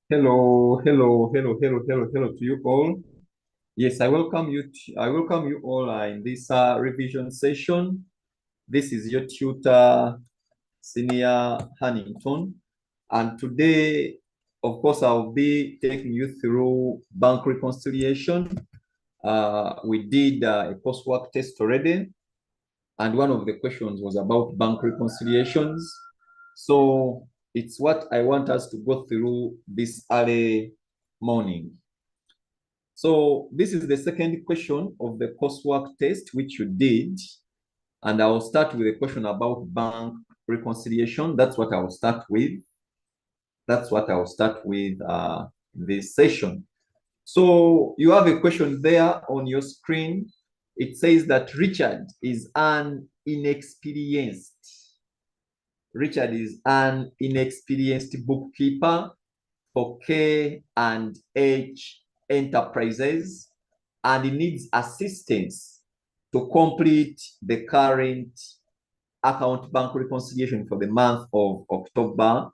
Hello to you all. Yes, I welcome you. I welcome you all in this revision session. This is your tutor, Senior Hannington, and today, of course, I'll be taking you through bank reconciliation. We did a coursework test already, and one of the questions was about bank reconciliations. So it's what I want us to go through this early morning. So this is the second question of the coursework test, which you did. And I'll start with a question about bank reconciliation. That's what I'll start with. That's what I'll start with this session. So you have a question there on your screen. It says that Richard is an inexperienced bookkeeper for K and H enterprises, and he needs assistance to complete the current account bank reconciliation for the month of October.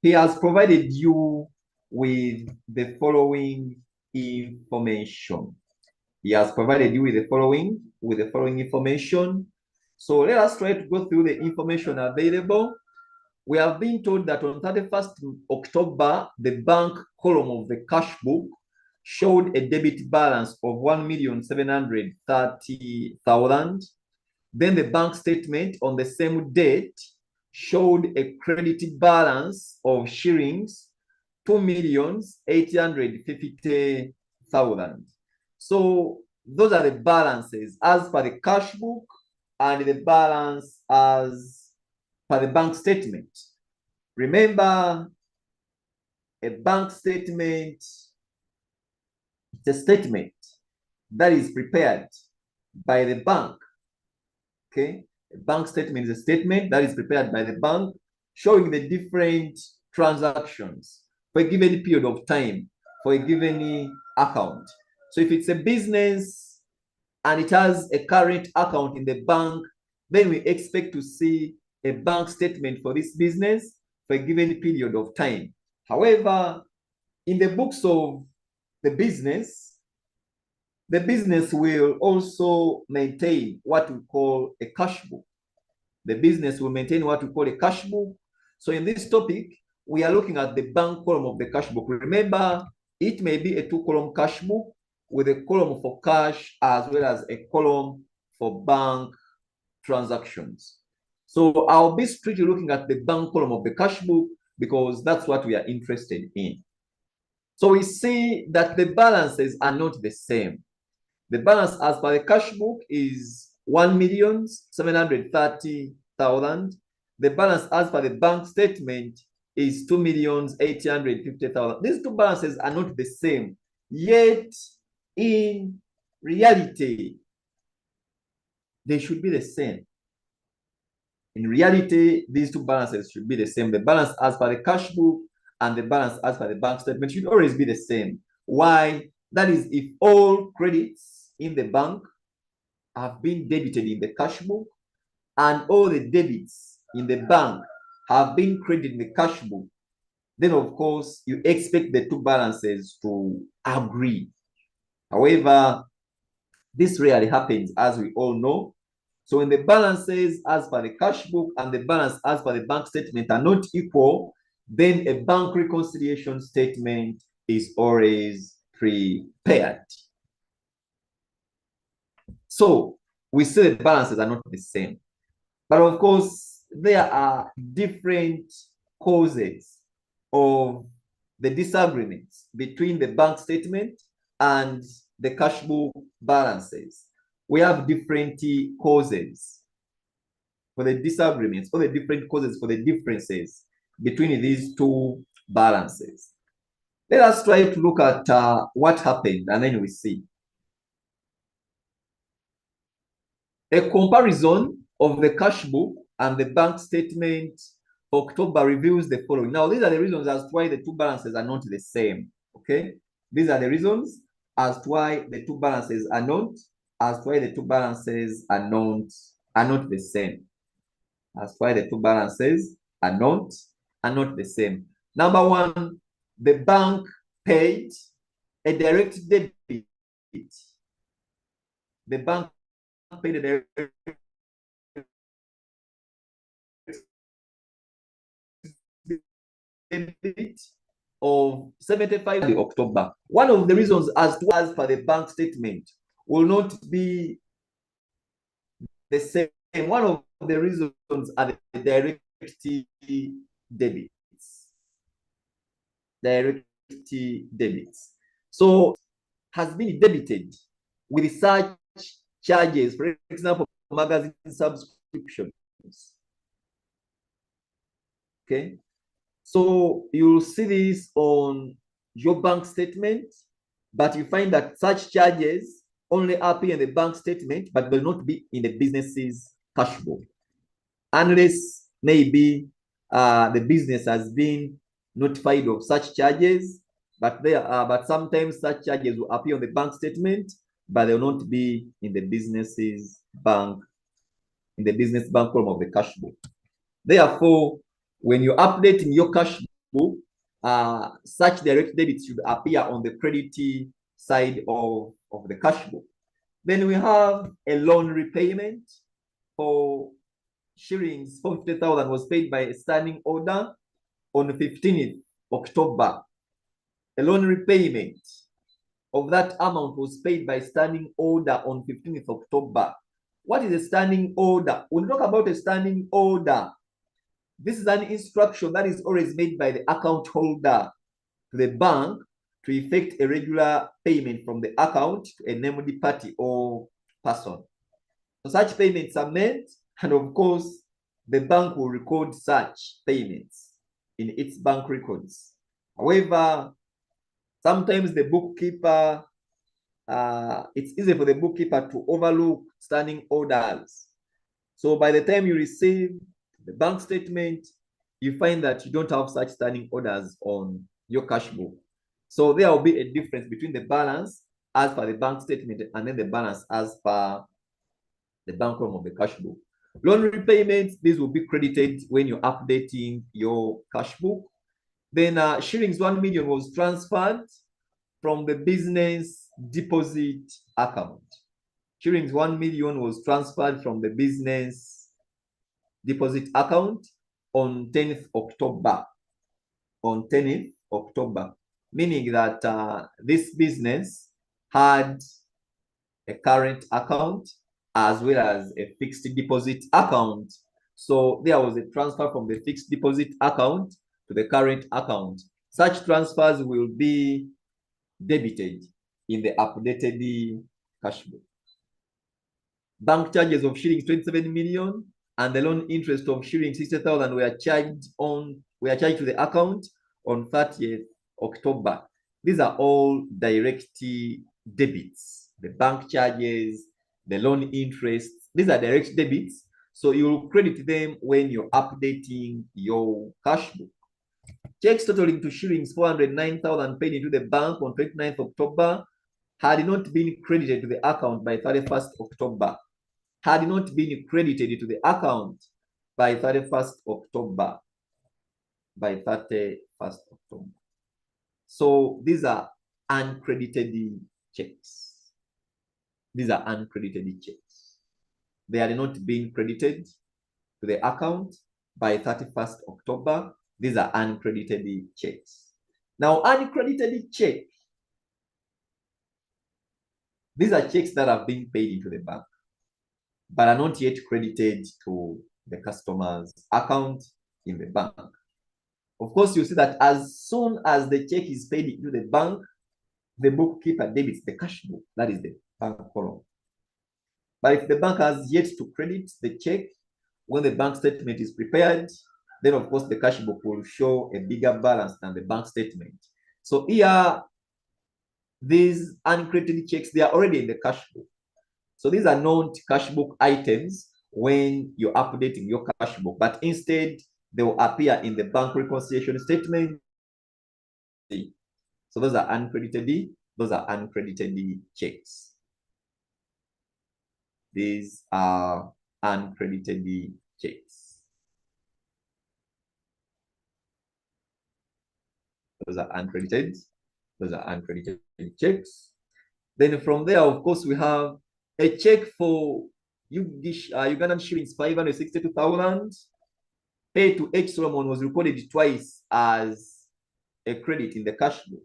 He has provided you with the following information. He has provided you with the following information. So let us try to go through the information available. We have been told that on 31st October, the bank column of the cash book showed a debit balance of 1,730,000. Then the bank statement on the same date showed a credit balance of shillings 2,850,000. So those are the balances as per the cash book and the balance as per the bank statement. Remember, a bank statement is a statement that is prepared by the bank. Okay, a bank statement is a statement that is prepared by the bank showing the different transactions for a given period of time for a given account. So if it's a business and it has a current account in the bank, then we expect to see a bank statement for this business for a given period of time. However, in the books of the business will also maintain what we call a cash book. The business will maintain what we call a cash book. So in this topic, we are looking at the bank column of the cash book. Remember, it may be a two-column cash book with a column for cash as well as a column for bank transactions. So I'll be strictly looking at the bank column of the cash book because that's what we are interested in. So we see that the balances are not the same. The balance as per the cash book is 1,730,000. The balance as per the bank statement is 2,850,000. These two balances are not the same, yet in reality, they should be the same. In reality, these two balances should be the same. The balance as per the cash book and the balance as per the bank statement should always be the same. Why? That is, if all credits in the bank have been debited in the cash book and all the debits in the bank have been credited in the cash book, then of course you expect the two balances to agree. However, this rarely happens, as we all know. So when the balances as per the cash book and the balance as per the bank statement are not equal, then a bank reconciliation statement is always prepared. So we see the balances are not the same. But of course, there are different causes of the disagreements between the bank statement and the cash book balances. We have different causes for the disagreements, or the different causes for the differences between these two balances. Let us try to look at what happened, and then we see. A comparison of the cash book and the bank statement for October reveals the following. Now, these are the reasons as to why the two balances are not the same. Okay, these are the reasons as to why the two balances are not the same. As to why the two balances are not the same. Number one, the bank paid a direct debit. The bank paid a direct debit of 75 October. One of the reasons as per the bank statement will not be the same. One of the reasons are the direct debits. Direct debits. So has been debited with such charges, for example, magazine subscriptions. Okay. So you'll see this on your bank statement, but you find that such charges only appear in the bank statement, but will not be in the business's cash book, unless maybe the business has been notified of such charges. But sometimes such charges will appear on the bank statement, but they will not be in the business's bank, in the business bank column of the cash book. Therefore, when you're updating your cash book, such direct debits should appear on the credit side of the cash book. Then we have a loan repayment for shillings 450,000 was paid by a standing order on 15th October. A loan repayment of that amount was paid by standing order on 15th October. What is a standing order? When we talk about a standing order, this is an instruction that is always made by the account holder to the bank to effect a regular payment from the account to a named party or person. So such payments are made, and of course, the bank will record such payments in its bank records. However, sometimes the bookkeeper, it's easy for the bookkeeper to overlook standing orders. So by the time you receive the bank statement, you find that you don't have such standing orders on your cash book. So there will be a difference between the balance as per the bank statement and then the balance as per the bank column of the cash book. Loan repayments, these will be credited when you're updating your cash book. Then shillings 1 million was transferred from the business deposit account. Shillings 1 million was transferred from the business deposit account on 10th October. On 10th October, meaning that this business had a current account as well as a fixed deposit account. So there was a transfer from the fixed deposit account to the current account. Such transfers will be debited in the updated cash book. Bank charges of shillings 27 million and the loan interest of shillings 60,000 were charged to the account on 30th October. These are all direct debits. The bank charges, the loan interest, these are direct debits. So you'll credit them when you're updating your cash book. Checks totaling to shillings 409,000 paid into the bank on 29th October had not been credited to the account by 31st October. Had not been credited to the account by 31st October. By 31st October. So these are uncredited checks. These are uncredited checks. They had not been credited to the account by 31st October. These are uncredited checks. Now, uncredited check, these are checks that have been paid into the bank, but are not yet credited to the customer's account in the bank. Of course, you see that as soon as the check is paid into the bank, the bookkeeper debits the cash book, that is the bank column. But if the bank has yet to credit the check, when the bank statement is prepared, then of course the cash book will show a bigger balance than the bank statement. So here, these uncredited checks, they are already in the cash book. So these are not cash book items when you're updating your cash book, but instead they will appear in the bank reconciliation statement. So those are uncredited checks. These are uncredited checks. Those are uncredited. Those are uncredited checks. Then from there, of course, we have a check for Ugandan shillings 562,000 paid to H. Solomon was recorded twice as a credit in the cash book.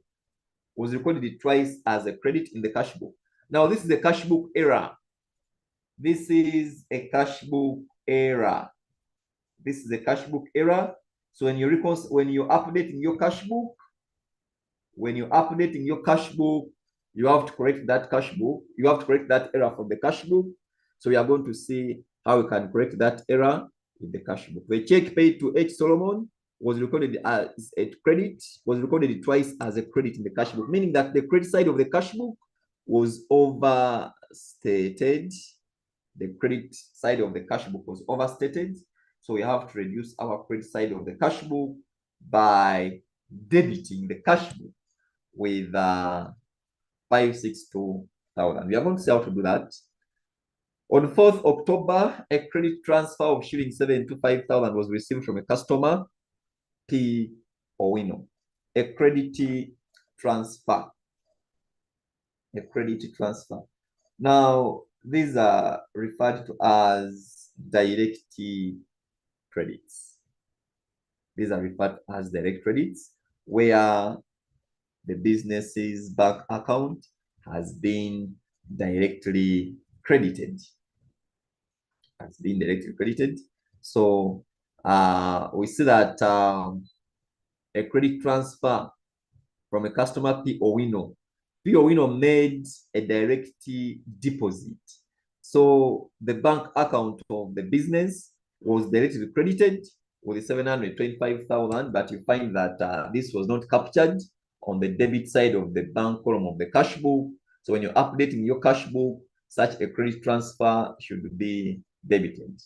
Was recorded twice as a credit in the cash book. Now, this is a cash book error. This is a cash book error. This is a cash book error. So when you're updating your cash book, you have to correct that cash book. You have to correct that error from the cash book. So we are going to see how we can correct that error in the cash book. The check paid to H. Solomon was recorded as a credit, was recorded twice as a credit in the cash book, meaning that the credit side of the cash book was overstated. The credit side of the cash book was overstated. So we have to reduce our credit side of the cash book by debiting the cash book with 562,000. We are going to see how to do that. On 4th October, a credit transfer of shilling 725,000 was received from a customer, P. Owino. A credit transfer. A credit transfer. Now, these are referred to as direct credits. These are referred to as direct credits, where the business's bank account has been directly credited. Has been directly credited. So we see that a credit transfer from a customer, P. Owino. P. Owino made a direct deposit. So the bank account of the business was directly credited with 725,000, but you find that this was not captured on the debit side of the bank column of the cash book. So when you're updating your cash book, such a credit transfer should be debited.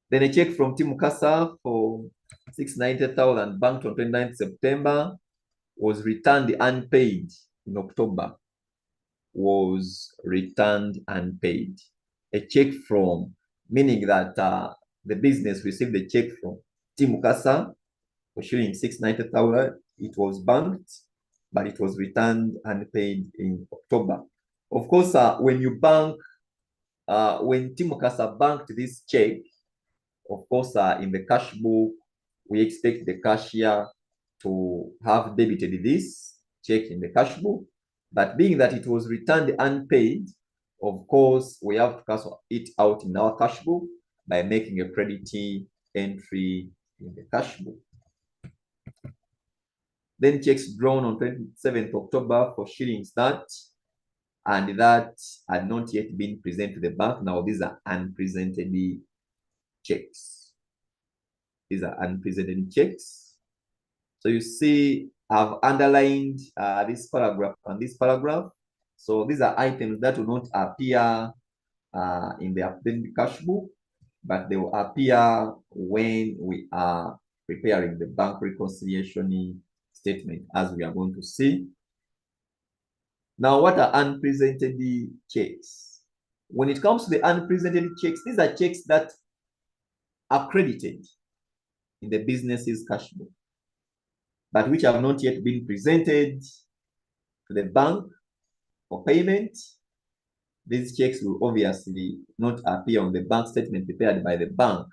Then a check from Tim Mukasa for 690,000 banked on 29th September was returned unpaid in October. Was returned unpaid. A check from, meaning that the business received a check from Tim Mukasa for shilling 690,000. It was banked, but it was returned unpaid in October. Of course, when you bank, when Tim Mukasa banked this check, of course, in the cash book, we expect the cashier to have debited this check in the cash book. But being that it was returned unpaid, of course, we have to cancel it out in our cash book by making a credit entry in the cash book. Then checks drawn on 27th October for shillings that, and that had not yet been presented to the bank. Now, these are unpresented checks. These are unpresented checks. So you see, I've underlined this paragraph and this paragraph. So these are items that will not appear in the appended cash book, but they will appear when we are preparing the bank reconciliation statement, as we are going to see. Now, what are unpresented checks? When it comes to the unpresented checks, these are checks that are credited in the business's cash book, but which have not yet been presented to the bank for payment. These checks will obviously not appear on the bank statement prepared by the bank.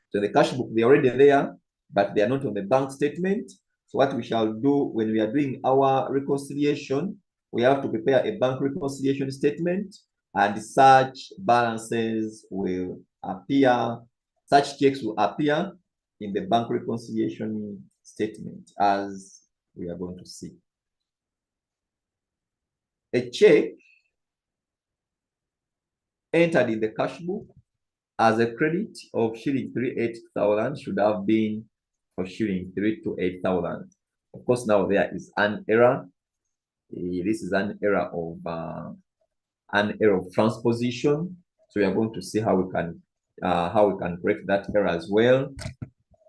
So the cash book, they're already there, but they are not on the bank statement. So what we shall do when we are doing our reconciliation, we have to prepare a bank reconciliation statement, and such balances will appear, such checks will appear in the bank reconciliation statement, as we are going to see. A check entered in the cash book as a credit of shilling 38,000 should have been for shilling 328,000. Of course, now there is an error. This is an error of transposition. So we are going to see how we can correct that error as well.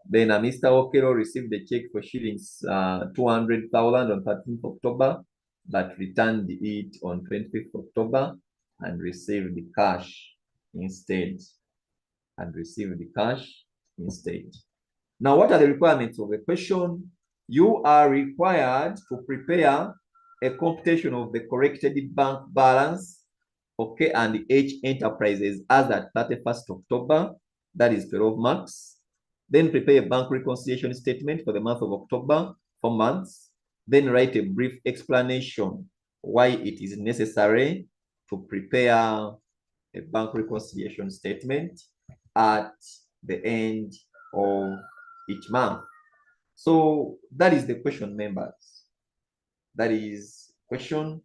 Then Mr. Okero received a check for shillings 200,000 on 13th October, but returned it on 25th October and received the cash instead. Now, what are the requirements of the question? you are required to prepare a computation of the corrected bank balance, okay, and H enterprises as at 31st October, that is 12 marks. Then prepare a bank reconciliation statement for the month of October, 4 months. Then write a brief explanation why it is necessary to prepare a bank reconciliation statement at the end of each month. So that is the question, members. That is question.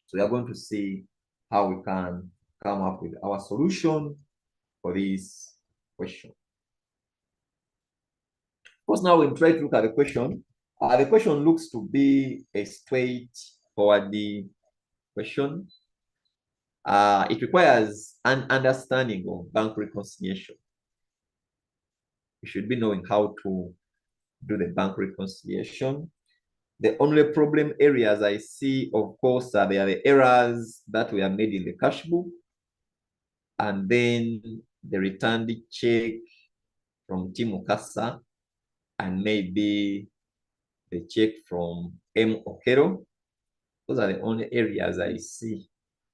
So we are going to see how we can come up with our solution for this question. Of course, now we try to look at the question looks to be a straightforward question. It requires an understanding of bank reconciliation. You should be knowing how to do the bank reconciliation. The only problem areas I see, of course, are the errors that were made in the cash book, and then the returned check from Tim Okasa, and maybe the check from M. Okero. Those are the only areas I see.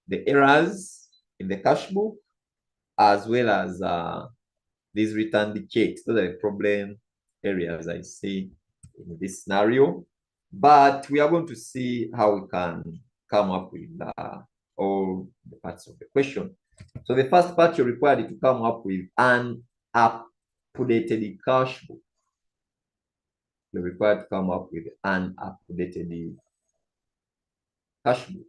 The errors in the cash book, as well as these returned checks. Those are the problem areas I see in this scenario. But we are going to see how we can come up with all the parts of the question. So the first part, you're required to come up with an updated cash book. You're required to come up with an updated cash book.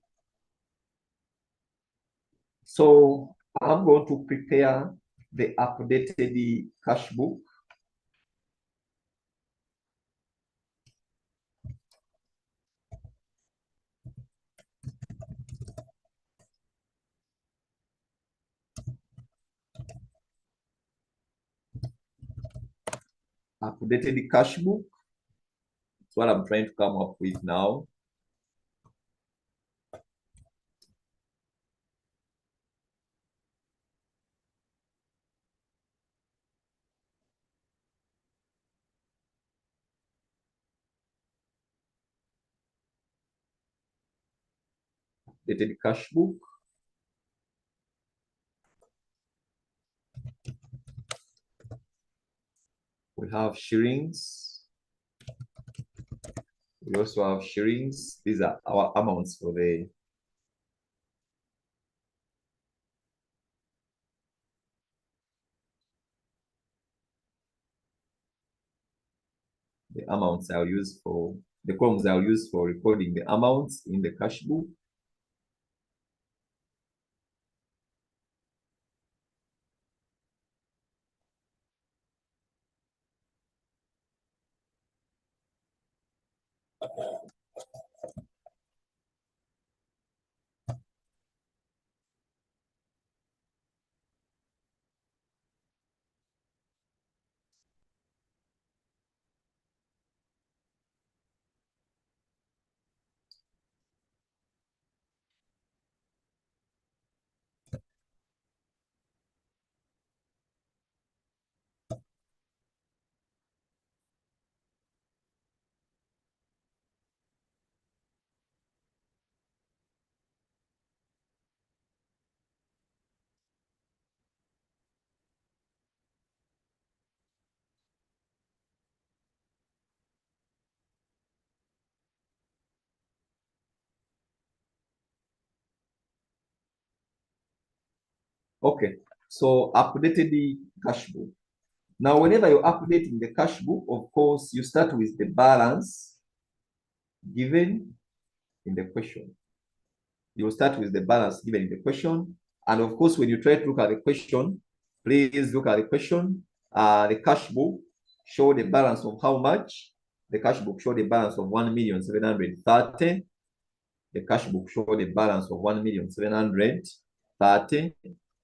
So I'm going to prepare the updated cash book. Updated cash book. That's what I'm trying to come up with now. Updated cash book. We have shillings. We also have shillings. These are our amounts for the amounts I'll use for the columns I'll use for recording the amounts in the cash book. Okay, so updated the cash book. Now, whenever you're updating the cash book, of course, you start with the balance given in the question. You will start with the balance given in the question. And of course, when you try to look at the question, please look at the question. The cash book show the balance of how much? The cash book show the balance of 1,730,000. The cash book show the balance of 1,730,000.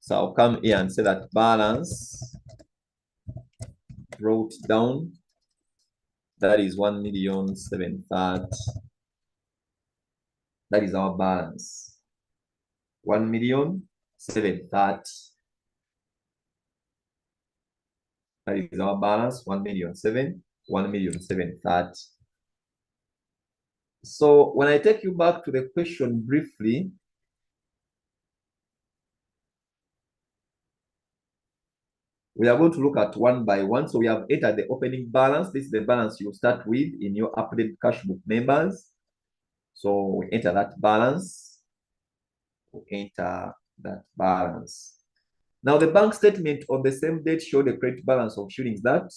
So I'll come here and say that balance wrote down, that is 1,730,000. That is our balance. 1,730,000. That is our balance, 1,730,000. So when I take you back to the question briefly, we are going to look at one by one. So we have entered the opening balance. This is the balance you start with in your updated cash book members. So we enter that balance. We enter that balance. Now the bank statement on the same date showed a credit balance of shillings that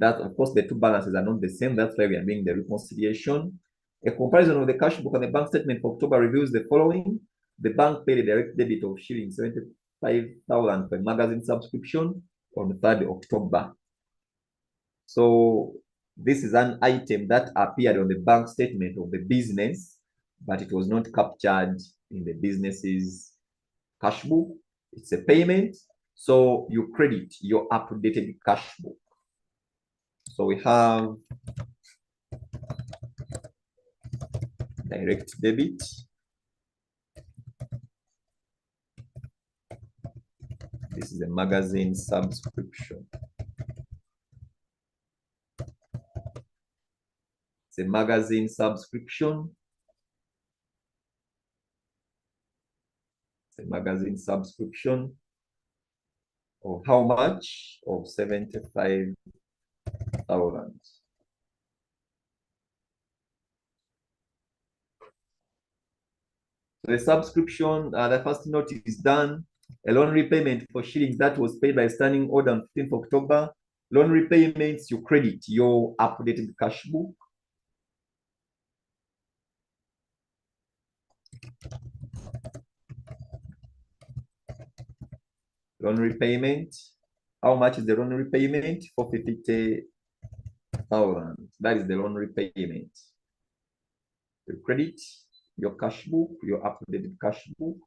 of course the two balances are not the same. That's why we are doing the reconciliation. A comparison of the cash book and the bank statement for October reveals the following. The bank paid a direct debit of shillings 75,000 for magazine subscription on the 3rd October. So this is an item that appeared on the bank statement of the business, but it was not captured in the business's cash book. It's a payment, so you credit your updated cash book. So we have direct debit. This is a magazine subscription. It's a magazine subscription. It's a magazine subscription of how much? Of 75,000. So the subscription, the first note is done. A loan repayment for shillings that was paid by standing order on 15th October. Loan repayments, you credit your updated cash book. Loan repayment. How much is the loan repayment? 450,000. That is the loan repayment. You credit your cash book, your updated cash book.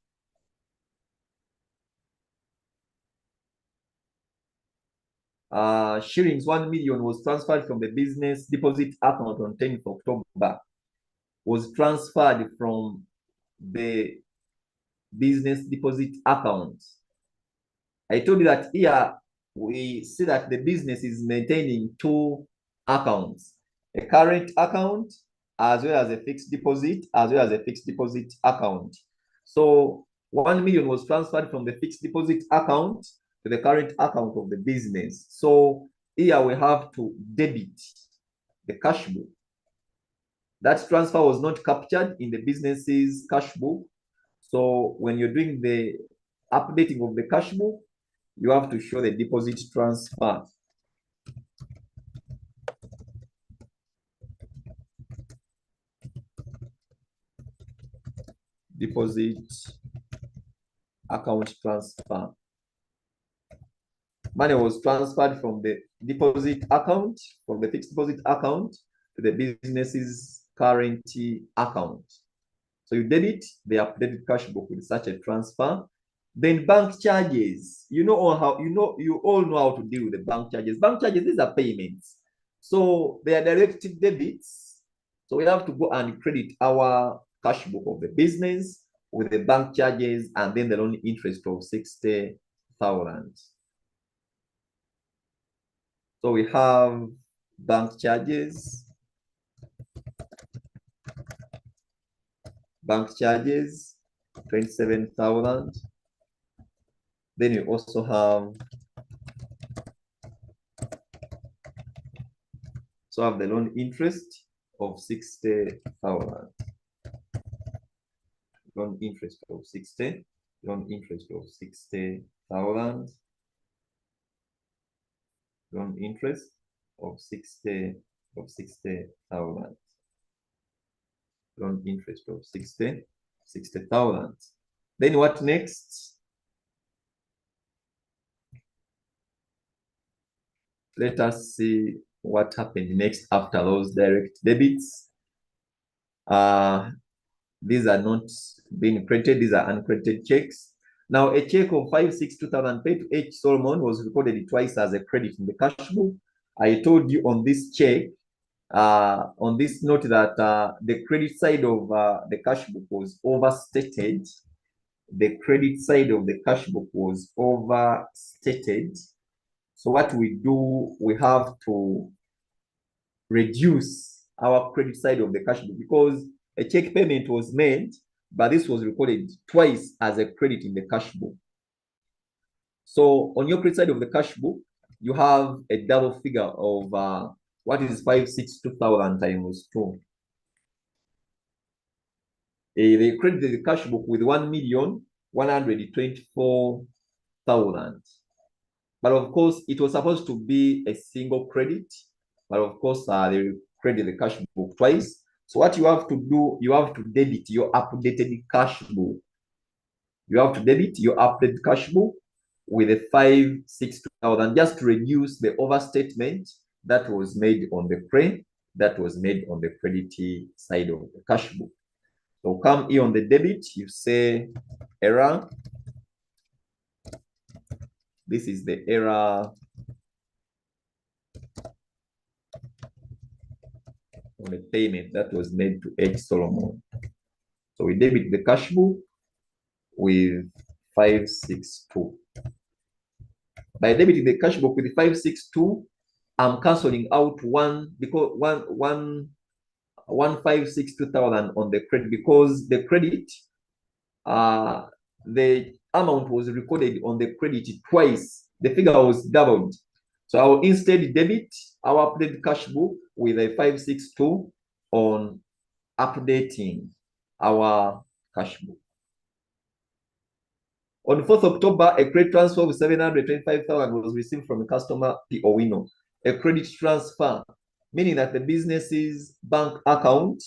Shillings 1 million was transferred from the business deposit account on 10th October. Was transferred from the business deposit account. I told you that here we see that the business is maintaining two accounts, a current account as well as a fixed deposit, account. So 1 million was transferred from the fixed deposit account to the current account of the business. So here we have to debit the cash book. That transfer was not captured in the business's cash book. So when you're doing the updating of the cash book, you have to show the deposit transfer. Deposit account transfer. Money was transferred from the deposit account, from the fixed deposit account to the business's current account. So you debit the updated cash book with such a transfer. Then bank charges. You all know how to deal with the bank charges. Bank charges, these are payments. So they are direct debits. So we have to go and credit our cash book of the business with the bank charges and then the loan interest of 60,000. So we have bank charges. Bank charges, 27,000. Then you also have the loan interest of 60,000. Loan interest of 60. Loan interest of 60,000. Loan interest of 60,000. Loan interest of 60,000. Then what next? Let us see what happened next after those direct debits. These are not being credited, these are uncredited checks. Now, a check of 562,000 paid to H. Solomon was recorded twice as a credit in the cash book. I told you on this check, on this note, that the credit side of the cash book was overstated. The credit side of the cash book was overstated. So what we do, we have to reduce our credit side of the cash book because a check payment was made, but this was recorded twice as a credit in the cash book. So on your credit side of the cash book, you have a double figure of what is 562,000 times 2. They credited the cash book with 1,124,000. But of course, it was supposed to be a single credit. But of course, they credit the cash book twice. So what you have to do, you have to debit your updated cash book. You have to debit your updated cash book with a 562,000 just to reduce the overstatement that was made on the credit side of the cash book. So come here on the debit, you say error. This is the error on the payment that was made to H. Solomon. So we debit the cash book with 562. By debiting the cash book with 562, I'm canceling out one because 1,562,000 on the credit because the credit, the amount was recorded on the credit twice. The figure was doubled. So I will instead debit our updated cash book with a 562 on updating our cash book. On 4th October, a credit transfer of 725,000 was received from a customer P. Owino. A credit transfer, meaning that the business's bank account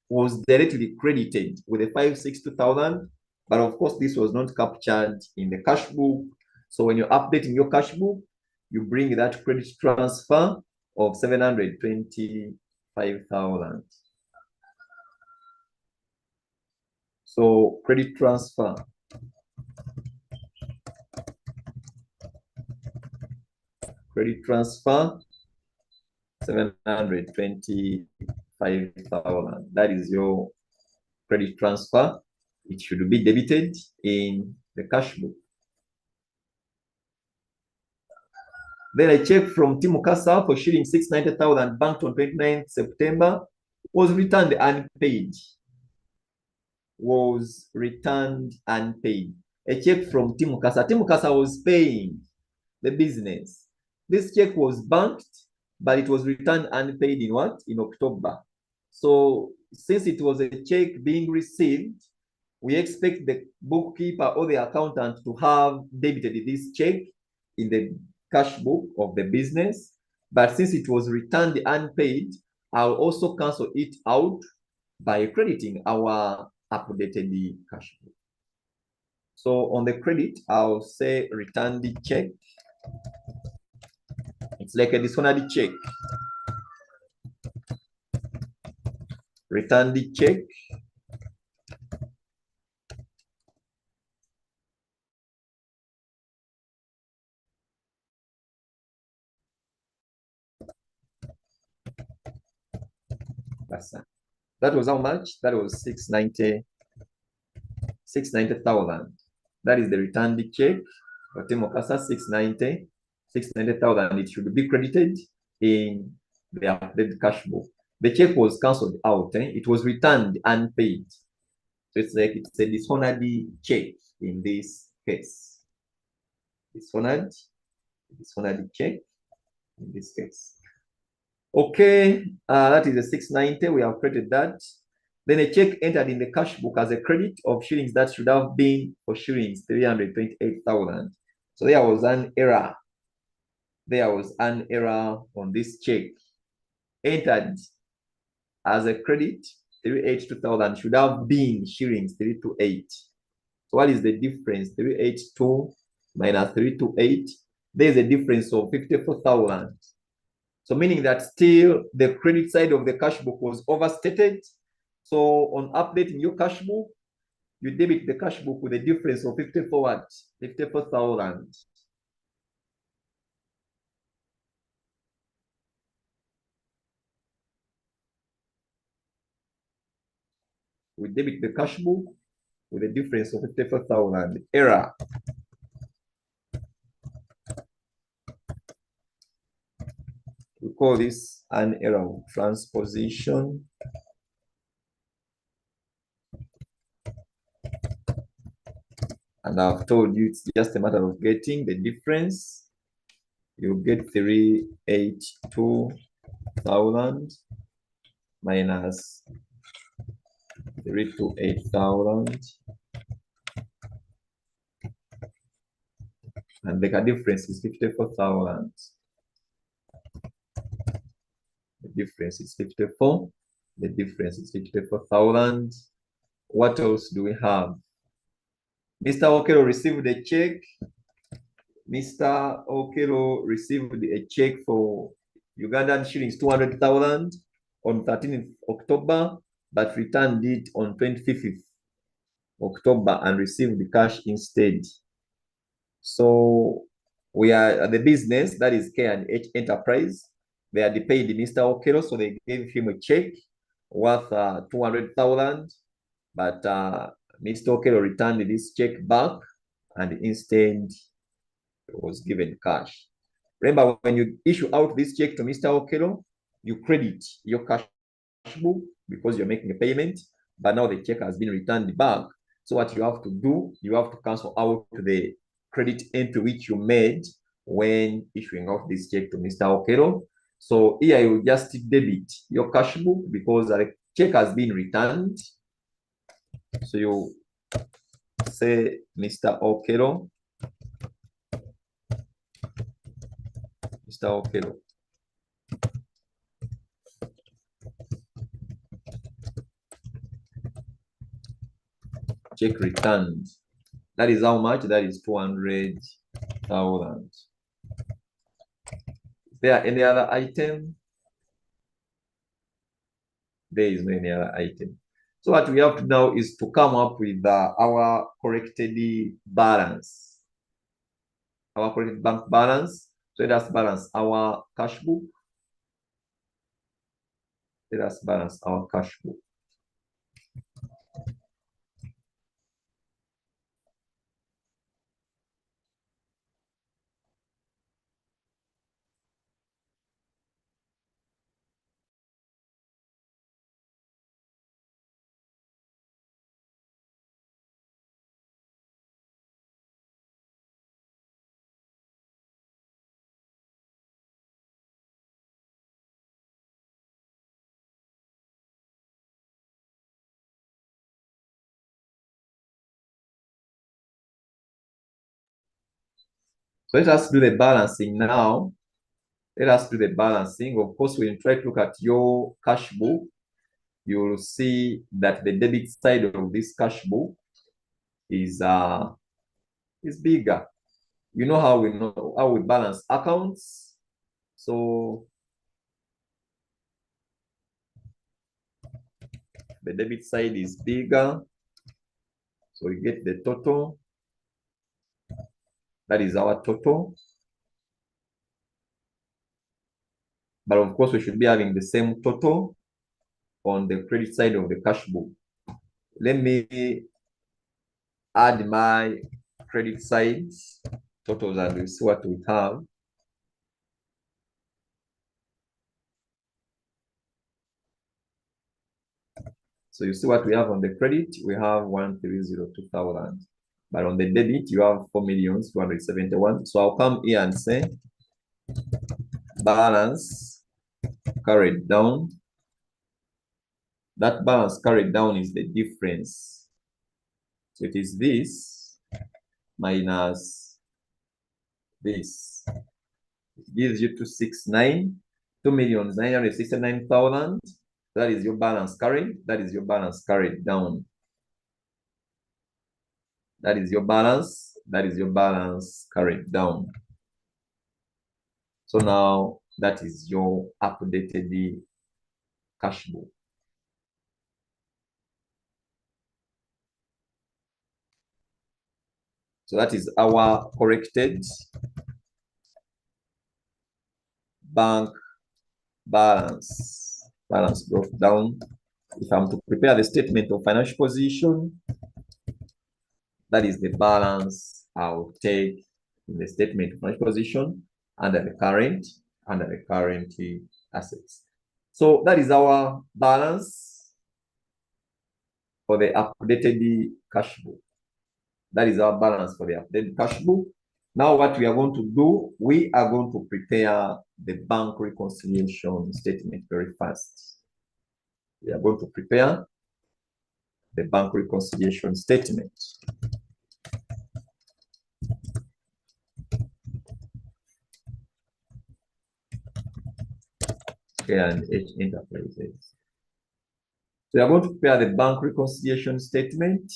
was directly credited with a 562,000, but of course this was not captured in the cash book. So when you're updating your cash book, you bring that credit transfer of 725,000. So credit transfer. Credit transfer, 725,000. That is your credit transfer. It should be debited in the cash book. Then a check from Timukasa for shilling 690,000 banked on 29th September was returned unpaid. Was returned unpaid. A check from Timukasa. Timukasa was paying the business. This check was banked, but it was returned unpaid in what? In October. So since it was a check being received, we expect the bookkeeper or the accountant to have debited this check in the cash book of the business. But since it was returned unpaid, I'll also cancel it out by crediting our updated cash book. So on the credit, I'll say return the check. It's like a dishonored check. Return the check. That was how much? That was 690,000. That is the returned check. Timokasa 690,000. It should be credited in the updated cash book. The check was cancelled out. It was returned unpaid. So it's like it's a dishonored check in this case. Dishonored check in this case. Okay, that is the 690. We have credited that. Then a check entered in the cash book as a credit of shillings that should have been for shillings 328,000. So there was an error. There was an error on this check. Entered as a credit 382,000 should have been shillings 328. So what is the difference? 382 minus 328. There's a difference of 54,000. So meaning that still the credit side of the cash book was overstated. So on updating your cash book, you debit the cash book with a difference of 54,000. We debit the cash book with a difference of 54,000. Error. We call this an error of transposition. And I've told you it's just a matter of getting the difference. You get 382,000 minus 328,000. And the difference is 54,000. The difference is 54. The difference is 54,000. What else do we have? Mr. Okelo received a check. Mr. Okelo received a check for Ugandan shillings 200,000 on 13th October, but returned it on 25th October and received the cash instead. So we are the business, that is K&H Enterprise. They had paid Mr. Okelo, so they gave him a check worth 200,000, but Mr. Okelo returned this check back and instead was given cash. Remember, when you issue out this check to Mr. Okelo, you credit your cash book because you're making a payment, but now the check has been returned back. So what you have to do, you have to cancel out the credit entry which you made when issuing out this check to Mr. Okelo. So here you just debit your cash book because the check has been returned. So you say, Mr. Okelo, Mr. Okelo, check returned. That is how much? That is 200,000. Is there any other item? There is no any other item. So what we have to now is to come up with our corrected balance. Our corrected bank balance. So let us balance our cash book. Let us balance our cash book. So let us do the balancing now. Let us do the balancing. Of course, when you try to look at your cash book, you will see that the debit side of this cash book is bigger. You know how we balance accounts. So the debit side is bigger. So we get the total. That is our total. But of course, we should be having the same total on the credit side of the cash book. Let me add my credit side totals and we'll see what we have. So you see what we have on the credit, we have 1,302,000. But on the debit, you have 4,271,000. So I'll come here and say balance carried down. That balance carried down is the difference. So it is this minus this. It gives you 2,969,000. That is your balance carried. That is your balance carried down. That is your balance. That is your balance carried down. So now that is your updated cash book. So that is our corrected bank balance. Balance broke down. If I'm to prepare the statement of financial position, that is the balance I'll take in the statement of financial position under the current. under the current assets. So that is our balance for the updated cash book. That is our balance for the updated cash book. Now what we are going to do, we are going to prepare the bank reconciliation statement very fast. We are going to prepare the bank reconciliation statement. And H Enterprises. So we are going to prepare the bank reconciliation statement.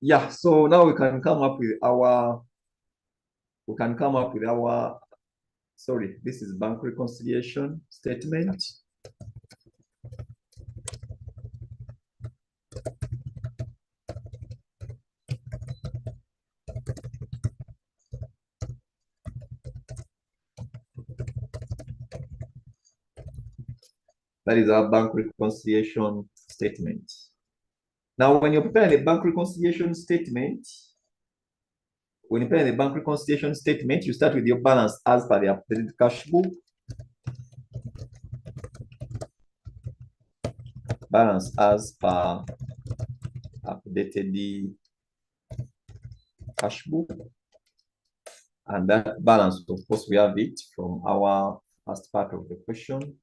Yeah, so now we can come up with our, sorry, this is bank reconciliation statement. That is our bank reconciliation statement. Now, when you prepare the bank reconciliation statement, you start with your balance as per the updated cash book. Balance as per updated cash book. And that balance, of course, we have it from our first part of the question.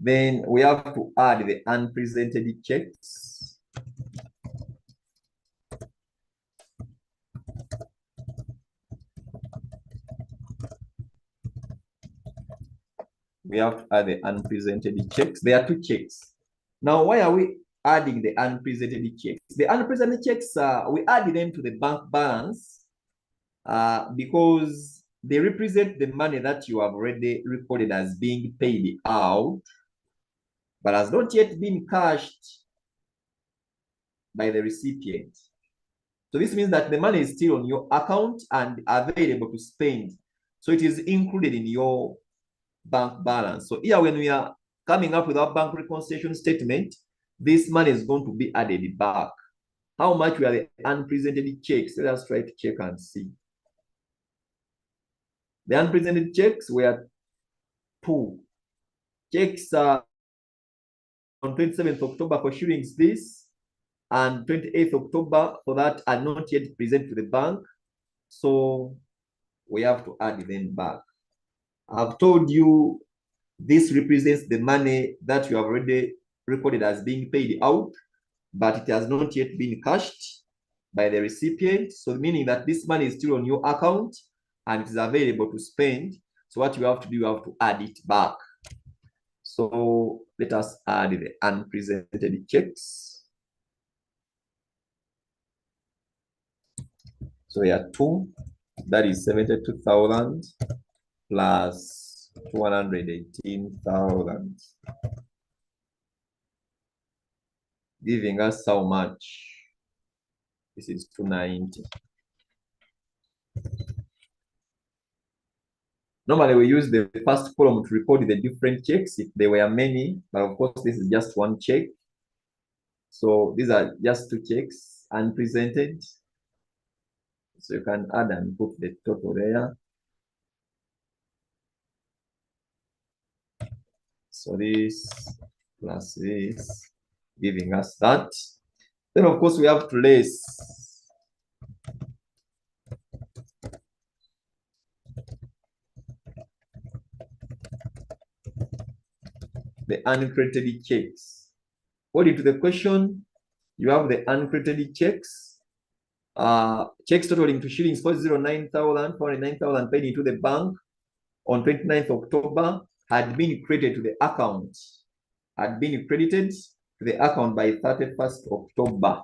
Then we have to add the unpresented checks. We have to add the unpresented checks. There are two checks. Now, why are we adding the unpresented checks? The unpresented checks, we add them to the bank balance because they represent the money that you have already recorded as being paid out, but has not yet been cashed by the recipient. So this means that the money is still on your account and available to spend. So it is included in your bank balance. So here, when we are coming up with our bank reconciliation statement, this money is going to be added back. How much were the unpresented checks? Let us try to check and see. The unpresented checks were two. Checks on 27th October for shillings this and 28th October for that are not yet present to the bank. So we have to add them back. I've told you this represents the money that you have already recorded as being paid out, but it has not yet been cashed by the recipient. So meaning that this money is still on your account and it is available to spend. So what you have to do, you have to add it back. So let us add the unpresented checks. So we are 2, that is 72,000 plus 218,000, giving us how much? This is 290. Normally, we use the first column to record the different checks if there were many, but of course, this is just one check. So these are just 2 checks unpresented. So you can add and put the total there. So this plus this, giving us that. Then, of course, we have to less the uncredited checks. According to the question, you have the uncredited checks. Checks totaling to shillings 409,000 paid into the bank on 29th October had been credited to the account. Had been credited to the account by 31st October.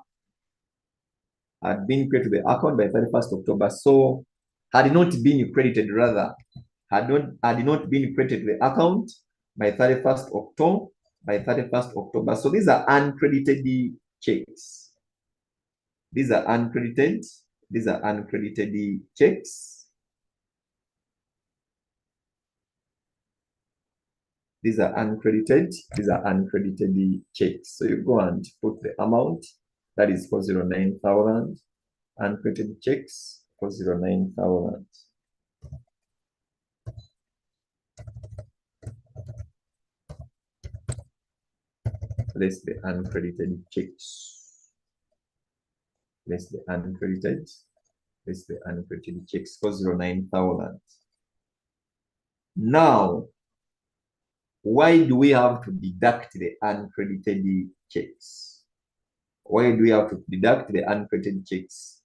Had been credited to the account by 31st October. So had not been credited, rather, had not been credited to the account by 31st October. So these are uncredited checks. These are uncredited checks. These are uncredited checks. So you go and put the amount, that is 409,000, uncredited checks, 409,000. Less the uncredited checks. Less the uncredited checks, 409,000. Now, why do we have to deduct the uncredited checks? Why do we have to deduct the uncredited checks?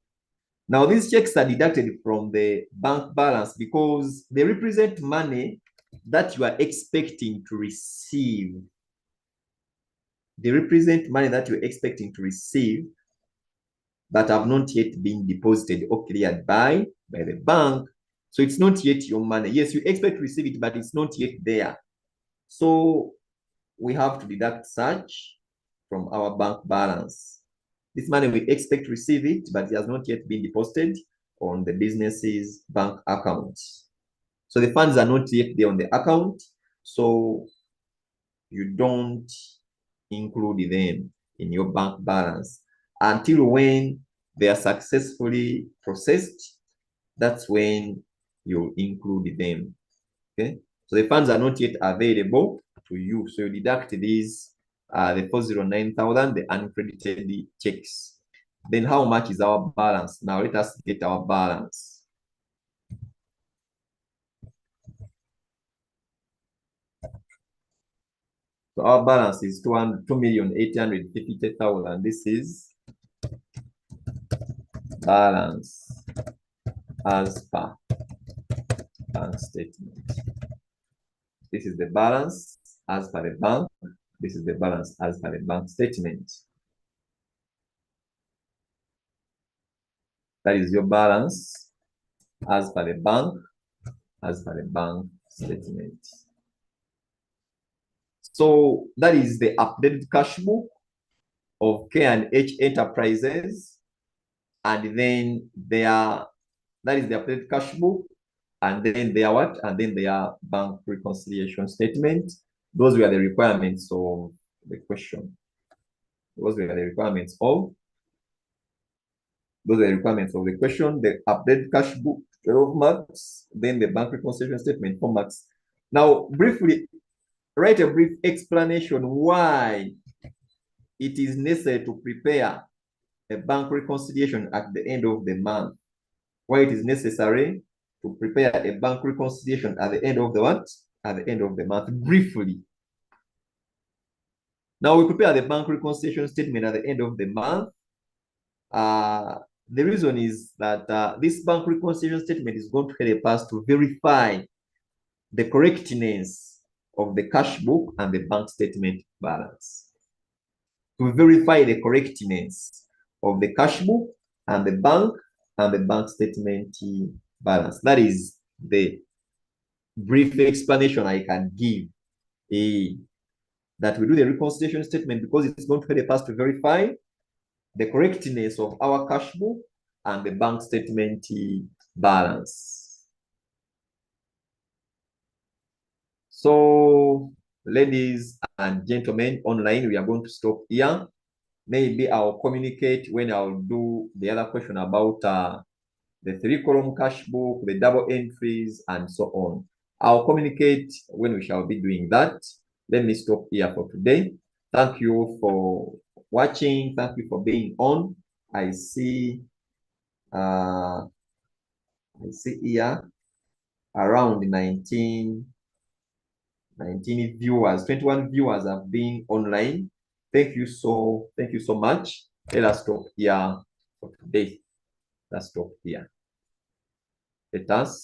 Now, these checks are deducted from the bank balance because they represent money that you are expecting to receive. They represent money that you're expecting to receive but have not yet been deposited or cleared by the bank. So it's not yet your money. Yes, you expect to receive it, but it's not yet there. So we have to deduct such from our bank balance. This money we expect to receive it, but it has not yet been deposited on the business's bank account. So the funds are not yet there on the account, so you don't include them in your bank balance until when they are successfully processed. That's when you include them. Okay, so the funds are not yet available to you, so you deduct these, the 409,000, the uncredited checks. Then how much is our balance? Now let us get our balance. So our balance is 2,850,000. This is balance as per bank statement. This is the balance as per the bank. This is the balance as per the bank statement. That is your balance as per the bank statement. So that is the updated cash book of K&H Enterprises, and then that is the updated cash book, and then their what? And then their bank reconciliation statement. Those were the requirements of the question. Those were the requirements of the question. The updated cash book, 12 marks, then the bank reconciliation statement, 4 marks. Now, briefly, write a brief explanation why it is necessary to prepare a bank reconciliation at the end of the month. Why it is necessary to prepare a bank reconciliation at the end of the what? At the end of the month, briefly. Now we prepare the bank reconciliation statement at the end of the month. The reason is that this bank reconciliation statement is going to help us to verify the correctness of the cash book and the bank statement balance. To verify the correctness of the cash book and the bank statement balance. That is the brief explanation I can give. That we do the reconciliation statement because it's going to help us to verify the correctness of our cash book and the bank statement balance. So, ladies and gentlemen, online, we are going to stop here. Maybe I'll communicate when I'll do the other question about the 3-column cash book, the double entries, and so on. I'll communicate when we shall be doing that. Let me stop here for today. Thank you for watching. Thank you for being on. I see here around 19 viewers, 21 viewers have been online. Thank you so much. Let us stop here for today. Let's stop here. Let us